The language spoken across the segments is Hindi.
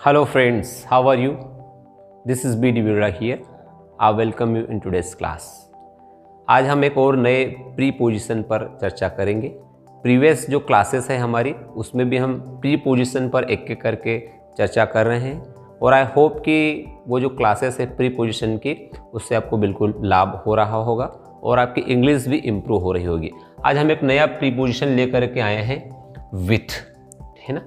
Hello friends, how are you? This is B.D. Virra here. I welcome you in today's class. आज हम एक और नए प्री पोजीशन पर चर्चा करेंगे। प्रीवियस जो क्लासेस है हमारी उसमें भी हम प्री पोजीशन पर एक एक करके चर्चा कर रहे हैं और आई होप कि वो जो क्लासेस है प्री पोजीशन की उससे आपको बिल्कुल लाभ हो रहा होगा और आपकी इंग्लिश भी इम्प्रूव हो रही होगी। आज हम एक नया प्री पोजीशन लेकर के आए हैं विथ, है ना।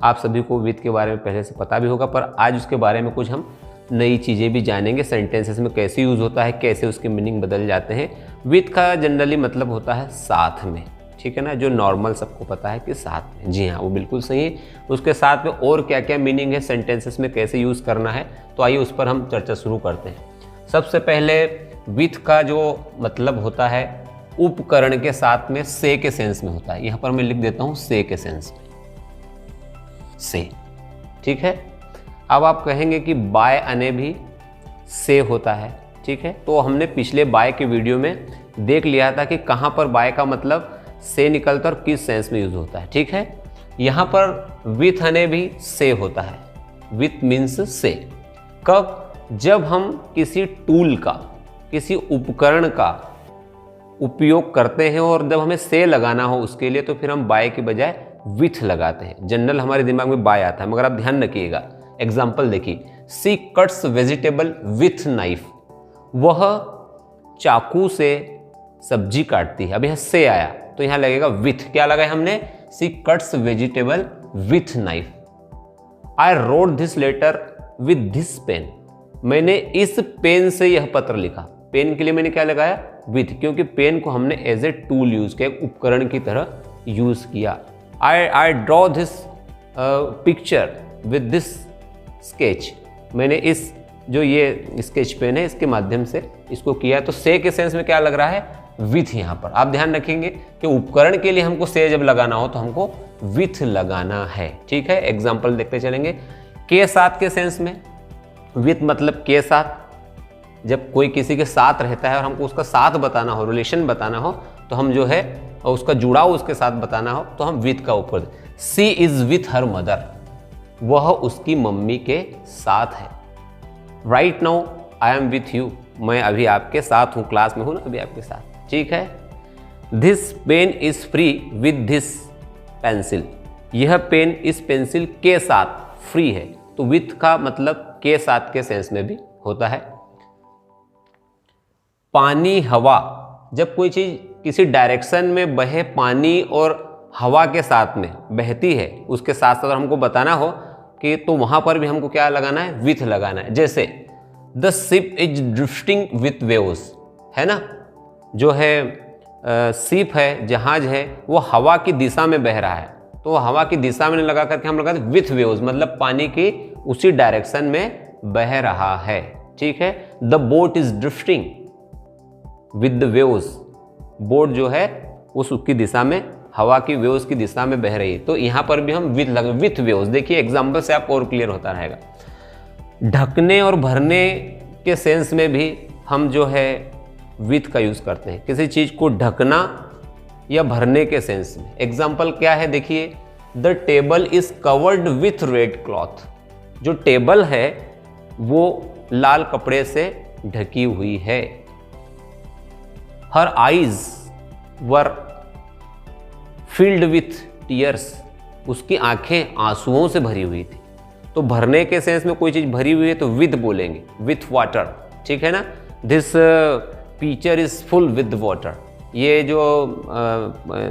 आप सभी को विथ के बारे में पहले से पता भी होगा, पर आज उसके बारे में कुछ हम नई चीज़ें भी जानेंगे। सेंटेंसेस में कैसे यूज़ होता है, कैसे उसके मीनिंग बदल जाते हैं। विथ का जनरली मतलब होता है साथ में, ठीक है ना, जो नॉर्मल सबको पता है कि साथ में। जी हाँ, वो बिल्कुल सही है। उसके साथ में और क्या क्या मीनिंग है, सेंटेंसेस में कैसे यूज़ करना है, तो आइए उस पर हम चर्चा शुरू करते हैं। सबसे पहले विथ का जो मतलब होता है उपकरण के साथ में से के सेंस में होता है। यहाँ पर मैं लिख देता हूँ से के सेंस में, से, ठीक है। अब आप कहेंगे कि बाय अने भी से होता है, ठीक है। तो हमने पिछले बाय के वीडियो में देख लिया था कि कहाँ पर बाय का मतलब से निकलता है और किस सेंस में यूज होता है, ठीक है। यहाँ पर विथ अने भी से होता है। विथ मीन्स से कब, जब हम किसी टूल का, किसी उपकरण का उपयोग करते हैं और जब हमें से लगाना हो उसके लिए, तो फिर हम बाय के बजाय विथ लगाते हैं। जनरल हमारे दिमाग में बाय आता है, मगर आप ध्यान रखिएगा। एग्जाम्पल देखिए, she cuts vegetable with knife. वह चाकू से सब्जी काटती है। अब यहाँ से आया तो यहाँ लगेगा विथ। क्या लगाया हमने? She cuts vegetable with knife. I wrote this letter with this pen. मैंने इस पेन से यह पत्र लिखा। पेन के लिए मैंने क्या लगाया? विथ, क्योंकि पेन को हमने एज ए टूल यूज किया, एक उपकरण की तरह यूज किया। I draw this picture with this sketch. मैंने इस जो ये स्केच पेन है इसके माध्यम से इसको किया। तो से के सेंस में क्या लग रहा है? विथ। यहाँ पर आप ध्यान रखेंगे कि उपकरण के लिए हमको से जब लगाना हो तो हमको विथ लगाना है, ठीक है। एग्जाम्पल देखते चलेंगे। के साथ के सेंस में विथ मतलब के साथ। जब कोई किसी के साथ रहता है और हमको उसका साथ बताना हो, रिलेशन बताना हो, तो हम जो है और उसका जुड़ाव उसके साथ बताना हो तो हम विथ का ऊपर। सी इज विथ हर मदर। वह उसकी मम्मी के साथ है। Right now I am with you. मैं अभी आपके साथ हूँ, क्लास में हूँ ना अभी आपके साथ, ठीक है। This pen is free with this pencil. यह पेन इस पेंसिल के साथ फ्री है। तो विथ का मतलब के साथ के सेंस में भी होता है। पानी, हवा। जब कोई चीज किसी डायरेक्शन में बहे पानी और हवा के साथ में बहती है, उसके साथ साथ हमको बताना हो कि तो वहां पर भी हमको क्या लगाना है? विथ लगाना है। जैसे the ship is drifting with waves, है ना। जो है शिप है, जहाज है, वो हवा की दिशा में बह रहा है। तो हवा की दिशा में लगा करके हम लगाते विथ वेव्स, मतलब पानी की उसी डायरेक्शन में बह रहा है, ठीक है। The boat is drifting with the waves. Boat जो है उसकी दिशा में, हवा की वेव्स की दिशा में बह रही है। तो यहां पर भी हम विथ वेव्स। देखिए एग्जांपल से आपको और क्लियर होता रहेगा। ढकने और भरने के सेंस में भी हम जो है विथ का यूज करते हैं। किसी चीज को ढकना या भरने के सेंस में। एग्जाम्पल क्या है देखिए, the table is covered with red cloth. जो टेबल है वो लाल कपड़े से ढकी हुई है। Her eyes were filled with tears. उसकी आंखें आंसुओं से भरी हुई थी। तो भरने के सेंस में कोई चीज भरी हुई है तो विथ बोलेंगे, विथ वाटर, ठीक है ना। This picture is full with water. ये जो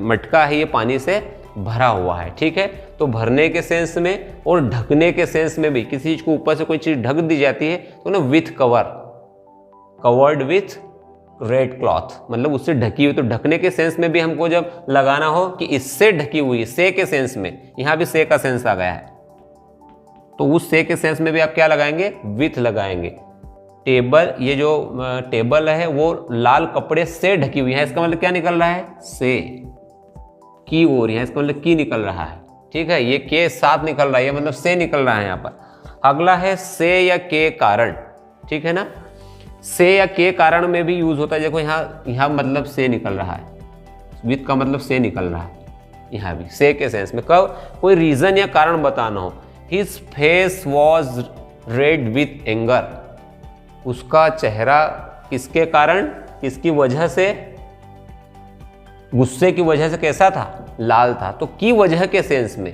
मटका है ये पानी से भरा हुआ है, ठीक है। तो भरने के सेंस में और ढकने के सेंस में भी किसी चीज को ऊपर से कोई चीज ढक दी जाती है तो ना with cover, covered with red cloth, मतलब उससे ढकी हुई। तो ढकने के सेंस में भी हमको जब लगाना हो कि इससे ढकी हुई, से के सेंस में, यहां भी से का सेंस आ गया है, तो उस से के सेंस में भी आप क्या लगाएंगे? विथ लगाएंगे। टेबल, ये जो टेबल है वो लाल कपड़े से ढकी हुई है, इसका मतलब क्या निकल रहा है? से की ओर है, इसका मतलब की निकल रहा है, ठीक है। ये के साथ निकल रहा है, मतलब से निकल रहा है यहाँ पर। अगला है से या के कारण, ठीक है ना। से या के कारण में भी यूज होता है। देखो यहाँ मतलब से निकल रहा है, विथ का मतलब से निकल रहा है। यहाँ भी से के सेंस में। कब कोई रीजन या कारण बताना हो his face was red with anger, उसका चेहरा किसके कारण, किसकी वजह से, गुस्से की वजह से कैसा था, लाल था। तो की वजह के सेंस में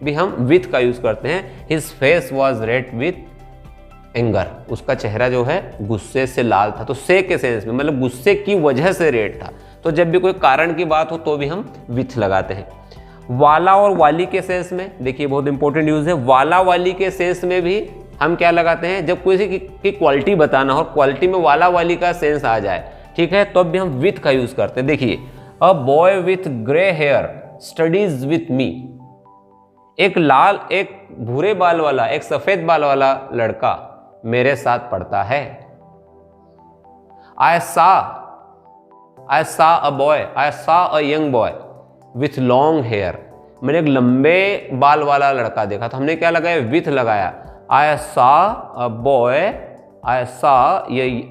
भी हम विथ का यूज करते हैं। His face was red with anger, उसका चेहरा जो है गुस्से से लाल था। तो से के सेंस में मतलब गुस्से की वजह से रेड था। तो जब भी कोई कारण की बात हो तो भी हम विथ लगाते हैं। वाला और वाली के सेंस में देखिए बहुत इंपॉर्टेंट यूज है। वाला वाली के सेंस में भी हम क्या लगाते हैं, जब किसी की क्वालिटी बताना हो, क्वालिटी में वाला वाली का सेंस आ जाए, ठीक है, तो अब भी हम विथ का यूज करते हैं। देखिए, a boy with grey hair studies with me, एक भूरे बाल वाला, एक सफेद बाल वाला लड़का मेरे साथ पढ़ता है। आई saw a young boy with long hair, मैंने एक लंबे बाल वाला लड़का देखा। तो हमने क्या लगाया, विथ लगाया। I saw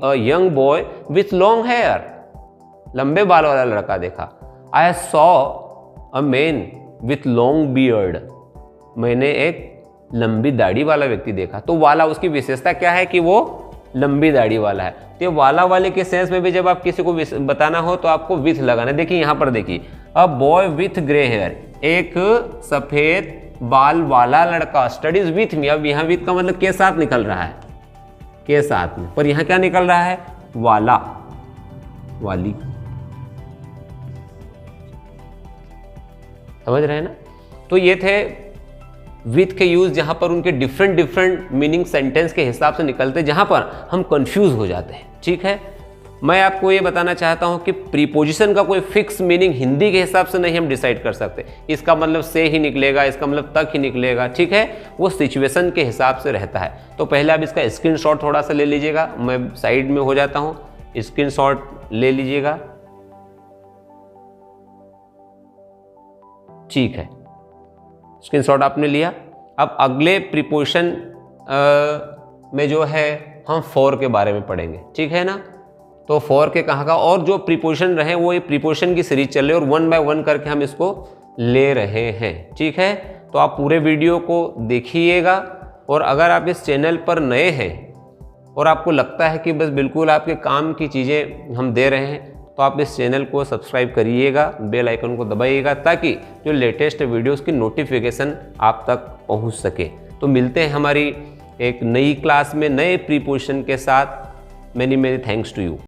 a young boy with long hair, लंबे बाल वाला लड़का देखा। I saw a man with long beard, मैंने एक लंबी दाढ़ी वाला व्यक्ति देखा। तो वाला, उसकी विशेषता क्या है कि वो लंबी दाढ़ी वाला है। तो वाला वाले के सेंस में भी जब आप किसी को बताना हो तो आपको विथ लगाना है। देखिए यहाँ पर देखिए, a boy with grey hair, एक सफेद बाल वाला लड़का स्टडीज विथ मी। अब यहाँ विथ का मतलब के साथ निकल रहा है, के साथ में, पर यहाँ क्या निकल रहा है, वाला वाली। समझ रहे हैं ना। तो ये थे विथ के यूज, जहां पर उनके डिफरेंट मीनिंग सेंटेंस के हिसाब से निकलते, जहां पर हम कंफ्यूज हो जाते हैं। ठीक है, मैं आपको ये बताना चाहता हूं कि प्रीपोजिशन का कोई फिक्स मीनिंग हिंदी के हिसाब से नहीं हम डिसाइड कर सकते। इसका मतलब से ही निकलेगा, इसका मतलब तक ही निकलेगा, ठीक है, वो सिचुएशन के हिसाब से रहता है। तो पहले आप इसका स्क्रीनशॉट थोड़ा सा ले लीजिएगा, मैं साइड में हो जाता हूँ, स्क्रीनशॉट ले लीजिएगा। ठीक है, स्क्रीनशॉट आपने लिया। अब अगले प्रीपोजिशन में जो है हम फॉर के बारे में पढ़ेंगे, ठीक है ना। तो फॉर के कहाँ का, और जो प्रीपोजिशन रहे वो ये प्रीपोजिशन की सीरीज चल रही है और 1 बाय 1 करके हम इसको ले रहे हैं, ठीक है। तो आप पूरे वीडियो को देखिएगा, और अगर आप इस चैनल पर नए हैं और आपको लगता है कि बस बिल्कुल आपके काम की चीज़ें हम दे रहे हैं, तो आप इस चैनल को सब्सक्राइब करिएगा, बेल आइकन को दबाइएगा, ताकि जो लेटेस्ट वीडियोस की नोटिफिकेशन आप तक पहुंच सके। तो मिलते हैं हमारी एक नई क्लास में नए प्रीपोजिशन के साथ। Many thanks to you.